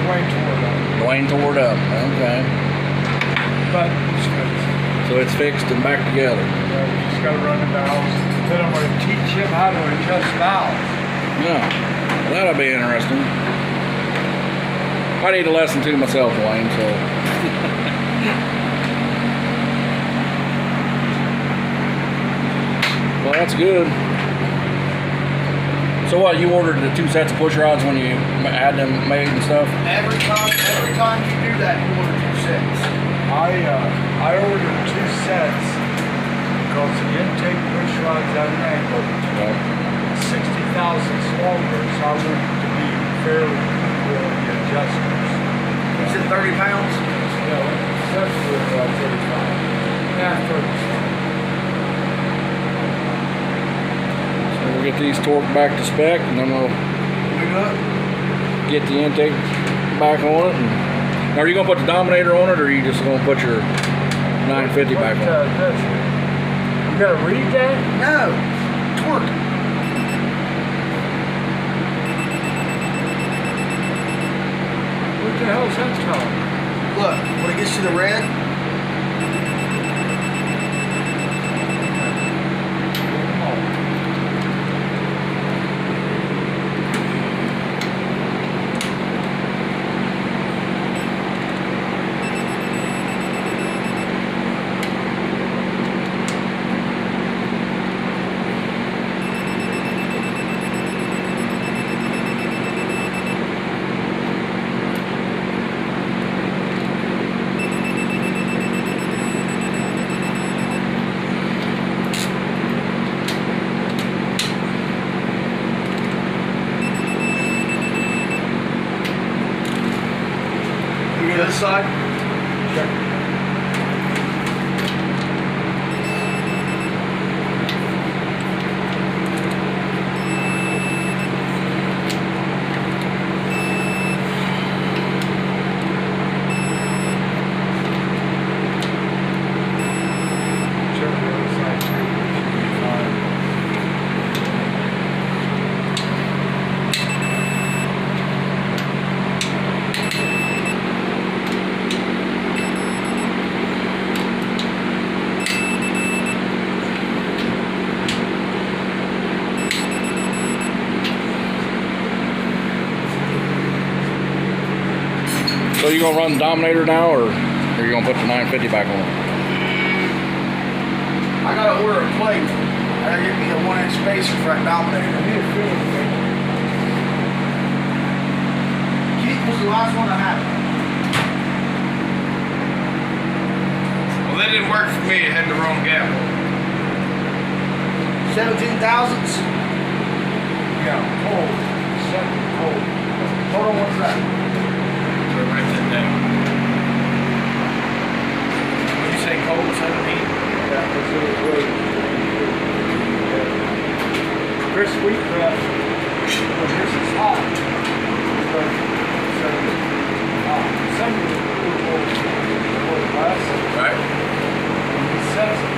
Dwayne tore it up. Dwayne tore it up. Okay. But it's fixed. So it's fixed and back together. Yeah, we just got to run the valves. Then I'm going to teach him how to adjust valves. Yeah, that'll be interesting. I need a lesson too myself, Dwayne, so. Well, that's good. So what, you ordered the 2 sets of push rods when you had them made and stuff? Every time you do that, you order 2 sets. I ordered 2 sets because the intake push rods at an angle, Right. 60,000 longer, so I want it to be fairly equal in the adjustments. Is it 30 pounds? Yeah, that's for 35. Yeah, 35. We'll get these torqued back to spec, and then we'll get the intake back on it. And now, are you gonna put the Dominator on it, or are you just gonna put your 950 back on it? You gotta read that? No. Torque. What the hell is that called? Look, when it gets to the red, this side. Check. Check the other side too. So you gonna run the Dominator now, or are you gonna put the 950 back on? I gotta order a plate. I gotta get me a 1-inch spacer for that Dominator. Keith was the last one I had. Well, that didn't work for me. It had the wrong gap. 17 thousandths. Yeah, cold. Second cold. Hold on, what's that? So write that down. What did you say, cold 17? Yeah, that's what it was. Chris Wheatcraft, when this is hot, some will glass, Right? and he says it.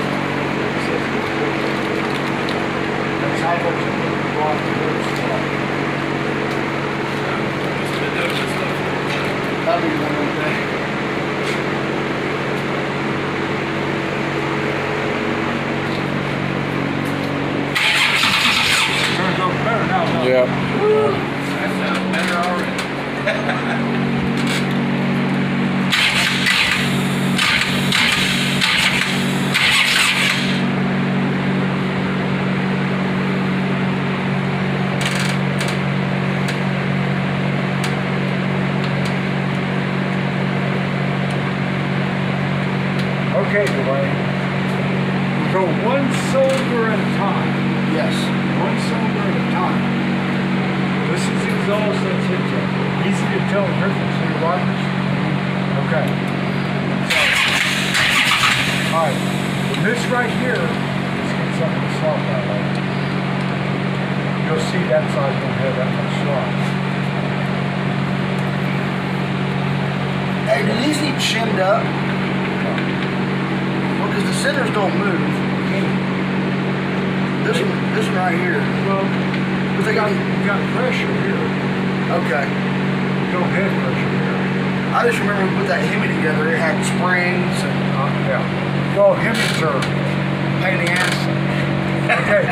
That's how much you put the block to this. That'll be one of them. Turns out better now, huh? Yeah. That sounds better already. Okay, Dwayne. We go one cylinder at a time. Yes. One cylinder at a time. This is exhaust, that's intake. Easy to tell the difference in your wipers? Okay. Alright. This right here, let's get something to slop out of. You'll see that side won't have that much slop. Hey, do these need shimmed up? Well, because the centers don't move. This one right here. Well, But they got, you got pressure here. okay. no head pressure here. I just remember we put that Hemi together. It had springs and Yeah. Well, Hemis are, pain in the ass. okay.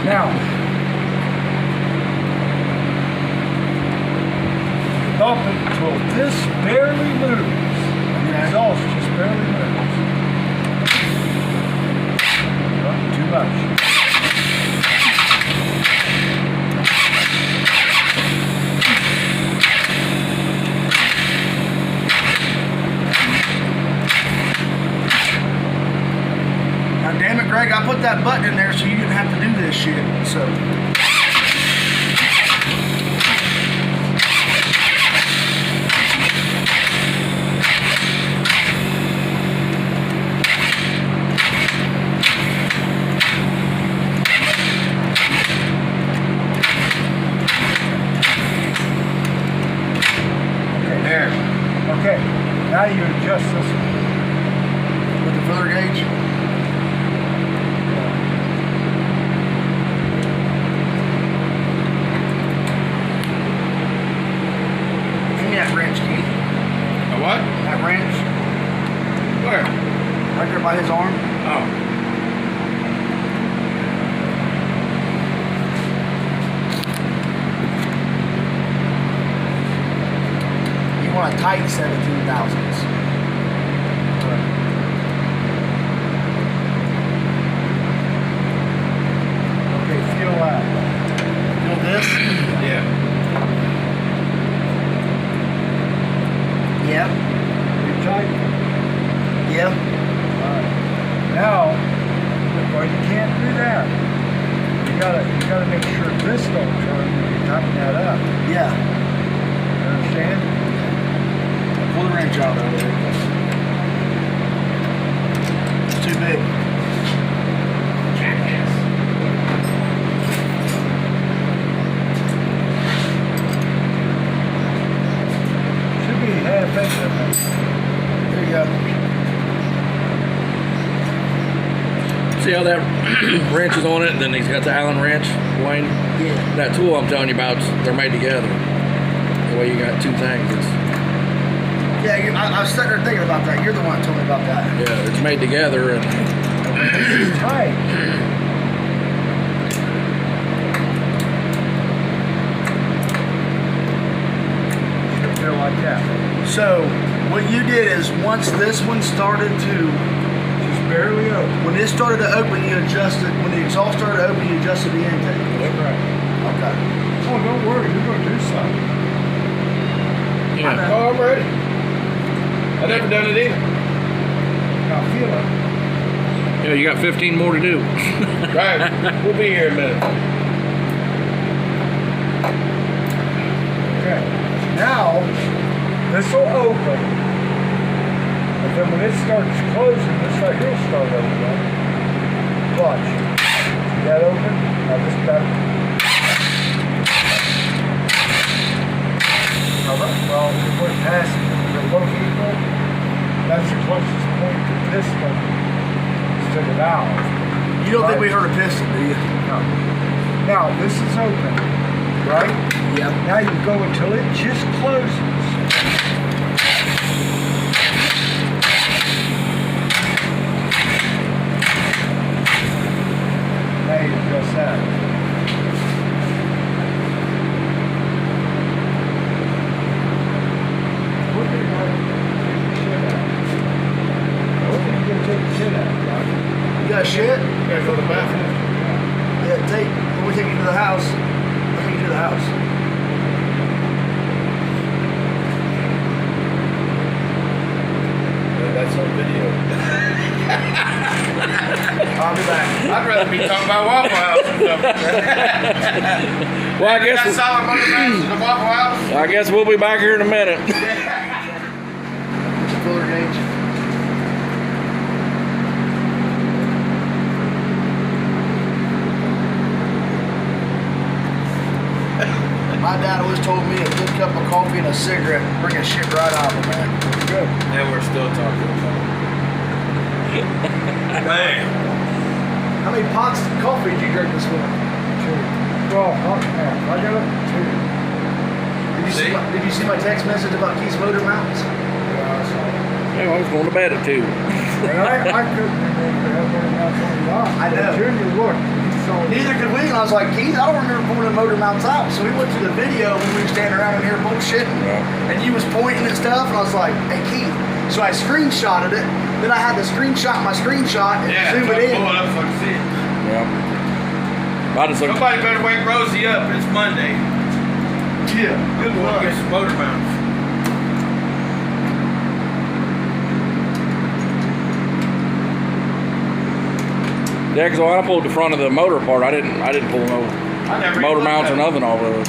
Now, up until this barely moves. The exhaust just barely moves. Not too much. Now, damn it, Greg, I put that button in there so you didn't have to do this shit. So. There. Okay, now you adjust this one. With the filler gauge. Give me that wrench, Keith. A what? That wrench. Where? Right there by his arm. Oh. You want a tight 17,000s. Okay, feel that. Feel this? Yeah. Yeah. Pretty tight. Yeah. Now, well, you can't do that. You gotta make sure this don't turn when you tighten that up. Yeah. You understand? Pull the wrench out. It's too big. Should be half inch of it. There you go. See how that wrench is on it, and then he's got the Allen wrench, Wayne? Yeah. That tool I'm telling you about, they're made together. The way you got two things. Yeah, I was sitting there thinking about that. You're the one that told me about that. Yeah, it's made together, and This is tight. Should feel like that. So, what you did is once this one started to, Just barely open. when it started to open, you adjusted, when the exhaust started to open, you adjusted the intake. That's right. Okay. Oh, don't worry, you're gonna do something. yeah. Oh, I'm ready. I've never done it either. Now feel it. Yeah, you got 15 more to do. Right. We'll be here in a minute. Okay. Now, this will open. And then when it starts closing, this right here will start opening. Watch. See that open? Now this back. Well, if we're passing, they're both equal. That's the closest point to piston to the valve. You don't think we heard a piston, do you? No. Now, this is open, right? Yep. Now you go until it just closes. Now you adjust that. We're gonna go take the shit out. We're gonna go take the shit out, Johnny. You got shit? Gotta go to the bathroom. Yeah, when we take you to the house, I'll take you to the house. That's on video. I'll be back. I'd rather be talking about Waffle House or something. Well, I Got guess solid motor masters in the Waffle House. I guess we'll be back here in a minute. Filler gauge. My dad always told me a good cup of coffee and a cigarette bring a shit right out of it, man. Good. And we're still talking about it. Man. How many pots of coffee did you drink this morning? 2. Well, half. I got up to 2. You Did you see my text message about Keith's motor mounts? Yeah, I saw it. Yeah, I was going to bed at 2. And I couldn't remember how many mounts on the lot. I know. Junior looked, and he saw it. Neither could we. And I was like, Keith, I don't remember pulling the motor mounts out. So we went to the video when we were standing around in here bullshitting. Yeah. And you was pointing and stuff. And I was like, hey, Keith. So I screenshotted it. Then I had to screenshot my screenshot and zoom it in. Pull it up so I can see it. Yeah. I just looked. Somebody better wake Rosie up. It's Monday. Yeah. Good luck. Get some motor mounts. Yeah, because when I pulled the front of the motor apart, I didn't pull no I never motor even mounts or looked nothing off of it.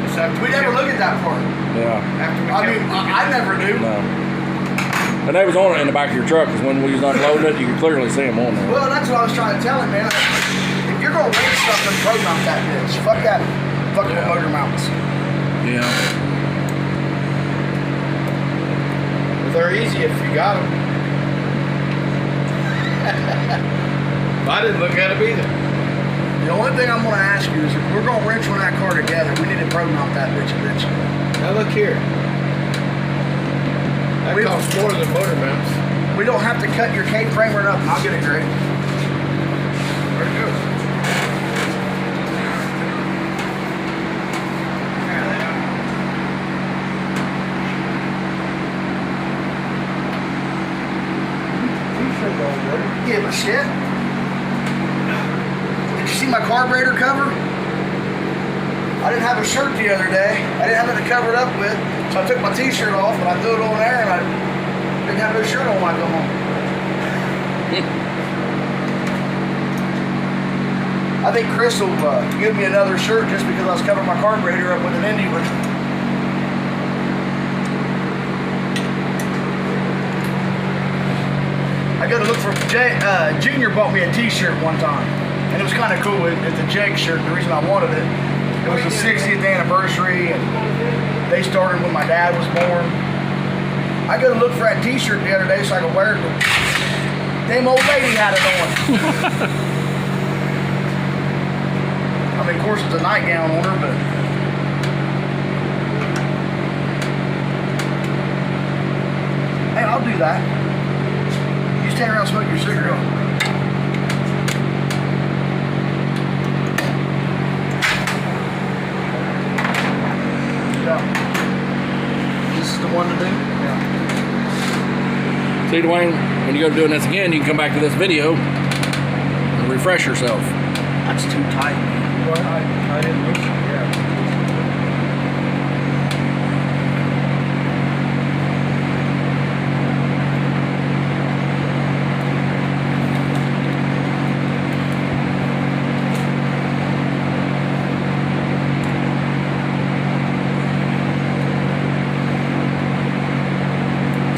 It's after We never look at that part. Yeah. After we I mean, I never do. No. And they was on it in the back of your truck because when we was unloading it, you could clearly see them on there. Well, that's what I was trying to tell him, man. If you're gonna rent something, pro mount that bitch. Fuck that fucking motor mounts. Yeah. They're easy if you got them. I didn't look at them either. The only thing I'm gonna ask you is if we're gonna wrench on that car together, we need to pro mount that bitch eventually. Now look here. That costs more than motor mounts. We don't have to cut your K-frame or nothing. I'll get it great. Where'd it go? There they are. T-shirt already. Give a shit. Did you see my carburetor cover? I didn't have a shirt the other day. I didn't have it to cover it up with. So I took my t-shirt off and I threw it on there and I didn't have no shirt on when I go home. I think Chris will give me another shirt just because I was covering my carburetor up with an Indy one. I got to look for Junior bought me a t-shirt one time and it was kind of cool. It's a Jake shirt. The reason I wanted it, it was the 60th anniversary and they started when my dad was born. I got to look for that t-shirt the other day so I could wear it. Damn old lady had it on. I mean, of course, it's a nightgown on her, but hey, I'll do that. You stand around and smoke your cigarette. Yeah. This is the one to do? Yeah. See, Dwayne, when you go to doing this again, you can come back to this video and refresh yourself. That's too tight. Well, I didn't look at it.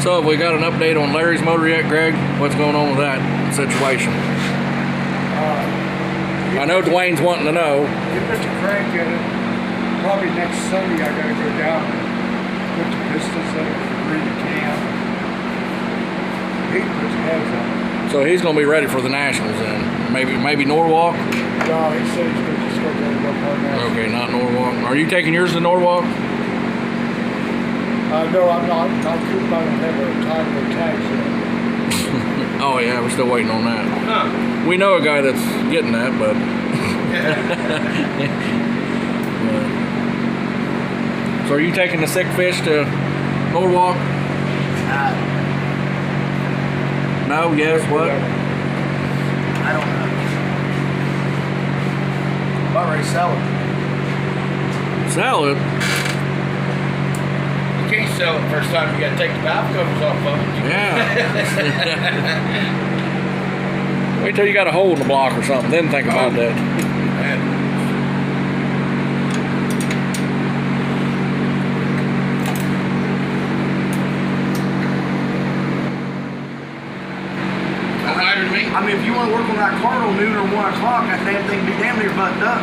So have we got an update on Larry's motor yet, Greg? What's going on with that situation? I know Dwayne's wanting to know. Get Mr. Crank in it. Probably next Sunday I gotta go down and put the pistons in it for read the can. He puts heads on it. So he's going to be ready for the Nationals then. Maybe Norwalk? No, he said he's gonna just go down and go part now. Okay, not Norwalk. Are you taking yours to Norwalk? No, I'm not. I don't have a time to tax it. Oh yeah, we're still waiting on that. Huh. We know a guy that's getting that, but so are you taking the sick fish to Norwalk? No, yes, what? I don't know. I'm about ready to sell it. Sell it? You can't sell it first time. You got to take the valve covers off of it. Yeah. Wait till you got a hole in the block or something, then think about that. I mean, if you want to work on that car till noon or 1 o'clock, that damn thing be damn near buttoned up.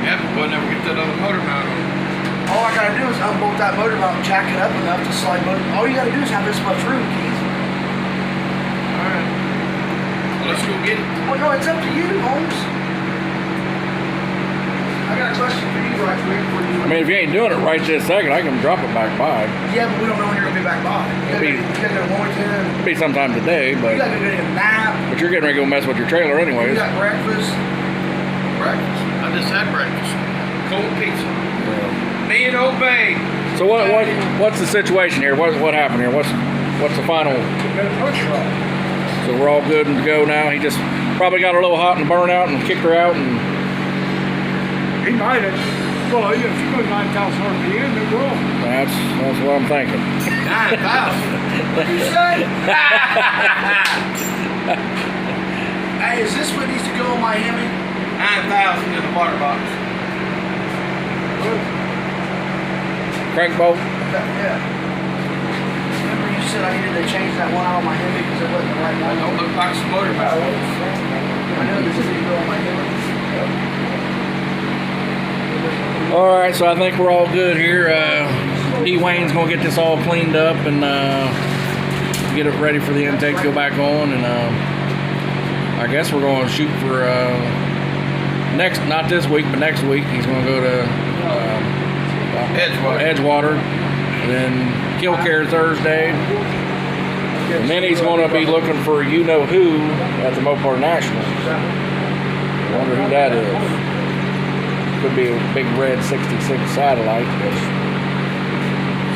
Yeah, but we'll never get that other motor mount on. All I gotta do is unbolt that motor mount and jack it up enough to slide motor. All you gotta do is have this much room, Keith. Alright. Well, let's go get it. Well, no, it's up to you, Holmes. I I got a question for you right quick. I mean, if you ain't doing it right this second, I can drop it back by. Yeah, but we don't know when you're gonna be back by. You gotta go to Morganton. It'll be sometime today, You but gotta go get a nap. you're getting ready to go mess with your trailer You anyways. got breakfast. Breakfast. I just had breakfast. Cold pizza. Yeah. Me and Old Bay. So what's the situation here? What happened here? What's the final? Got a punch rock. So we're all good and to go now. He just probably got a little hot and burned out and kicked her out and He might have. Well, if you go 9,000 RPM, it will. that's what I'm thinking. 9,000. What you say? Hey, is this what needs to go on my Hemi? 9,000 in the water box. Crank bolt. Yeah. Remember you said I needed to change that one out on my Hemi because it wasn't the right I one? don't look like some motor valve. I know this needs to go on my Hemi. All right, so I think we're all good here. D. Wayne's gonna get this all cleaned up and get it ready for the intake to go back on, and I guess we're gonna shoot for not this week, but next week. He's gonna go to Edgewater, and then Kill Care Thursday, and then he's gonna be looking for you know who at the Mopar Nationals. I wonder who that is. Could be a big red 66 satellite. But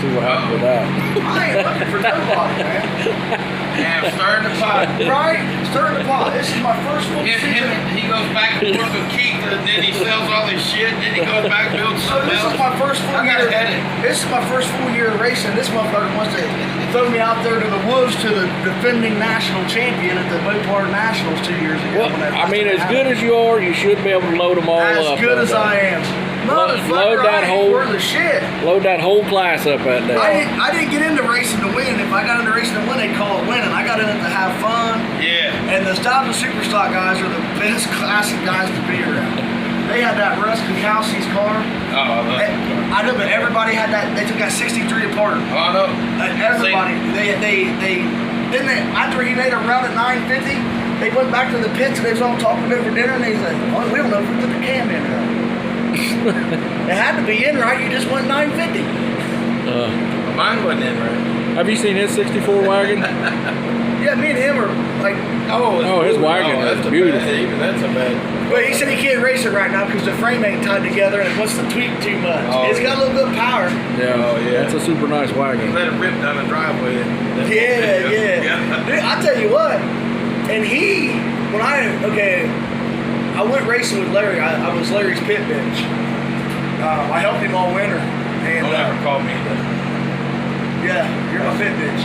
see what happens with that. I ain't looking for nobody, man. Yeah, I'm starting to pot. Right? Stirring the pot. This is my first full season. He goes back and forth with Keith, and then he sells all his shit, and then he goes back and builds So something this else. is my first full I got year. a headache. This is my first full year of racing. This motherfucker wants to throw me out there to the wolves to the defending national champion at the Mopar Nationals 2 years ago. Well, I mean, as good as you are, you should be able to load them all as up. good as I am. Motherfucker, load that I ain't whole- worth the shit. Load that whole class up that day. I didn't get into racing to win. If I got into racing to win, they'd call it winning. I got in it to have fun. Yeah. And the Stop and Superstock guys are the best classic guys to be around. They had that Russ Kukowski's car. Oh, I love it. I know, but everybody had that. They took that 63 apart. Oh, I know. Everybody. After he made a run at 950, they went back to the pits and they was all talking over dinner and they was like, well, we don't know if we put the cam in right. It had to be in right. You just went 950. Mine wasn't in right. Have you seen his 64 wagon? Yeah, me and him are like. Oh, his wagon is that's a beautiful. bad- even that's a bad. But he said he can't race it right now because the frame ain't tied together and it wants to tweak too much. Oh, It's got a little bit of power. Yeah, Oh, yeah. That's a super nice wagon. Let it rip down the driveway. Yeah. Dude, I tell you what, and I went racing with Larry. I was Larry's pit bitch. I helped him all winter. And Don't ever call me that. yeah, you're my pit bitch.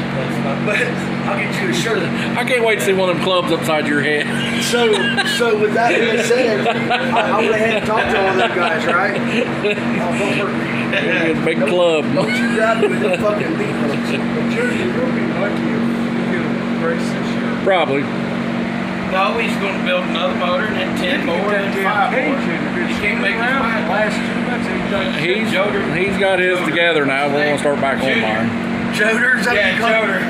But I'll get you a shirt. I can't wait to see one of them clubs upside your head. So with that being said, I went ahead and talked to all them guys, right? Oh, don't hurt me. Big club. Don't you grab me with your fucking meat hooks. But you're going to be lucky if you get a race this year. Probably. No, he's going to build another motor and then 10 more and 5 more. He can't make his mind. Last 2 months, he's done. He's got his together now. We're gonna start back on mine. Joder's up Yeah, Joder.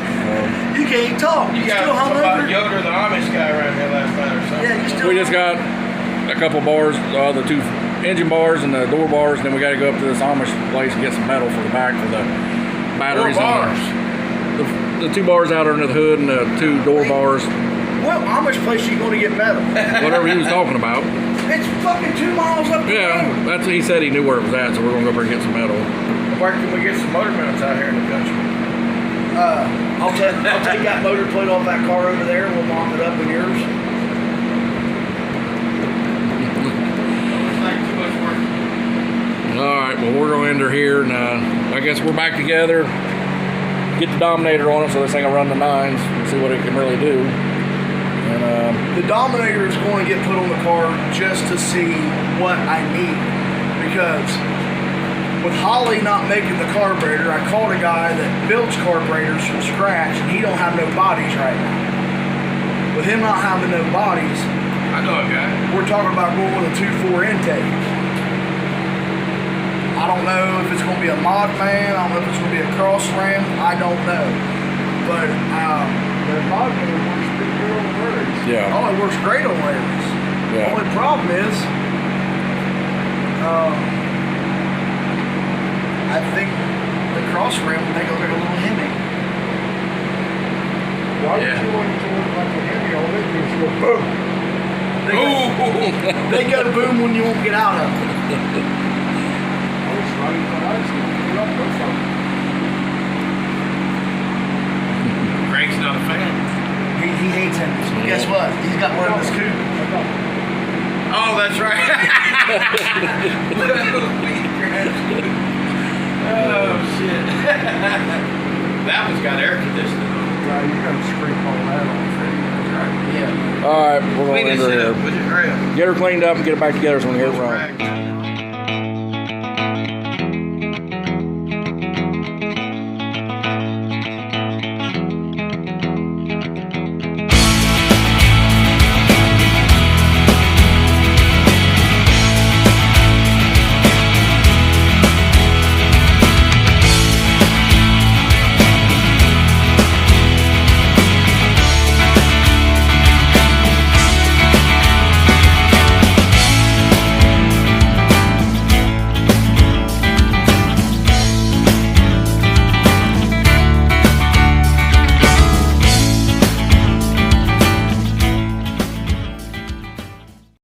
You can't talk. You got still hung about over? Yoder, the Amish guy, around here last night or something. Yeah, you still We just got a couple bars, the 2 engine bars and the door bars, and then we got to go up to this Amish place and get some metal for the back for the batteries. Bars. The 2 bars out under the hood and the 2 door bars. What Amish place you going to get metal? Whatever he was talking about. It's fucking 2 miles up the Yeah, road. that's he said he knew where it was at, so we're gonna go up there and get some metal. Where can we get some motor mounts out here in the country? I'll take that motor plate off that car over there and we'll mount it up in yours. It's like too much work. All right, well we're gonna end her here, and I guess we're back together. Get the Dominator on it so this thing will run the 9s and see what it can really do. And The Dominator is going to get put on the car just to see what I need. Because with Holly not making the carburetor, I called a guy that builds carburetors from scratch and he don't have no bodies right now. With him not having no bodies, I know a guy. we're talking about going with a 2.4 intake. I don't know if it's going to be a mod man, I don't know if it's going to be a cross ram, I don't know. But The mod motor works pretty good on the roads. yeah, oh, it works great on Larry's. yeah. Only problem is, I think the cross rim will make it look like a little Hemi. Why would Yeah. you want it to look like a Hemi? All they do is go boom. They go boom when you won't get out of it. I was running my eyes and you up go from it. Greg's not a fan. He hates Hemis. But guess what? He's got one in his coupe. Oh, that's right. Oh, shit. That one's got air conditioning on. Right, you gotta scrape all that off. That's right. Yeah. All right, we're Clean going this to up with your grill. get her cleaned up and get it back together so we can get it running. Right.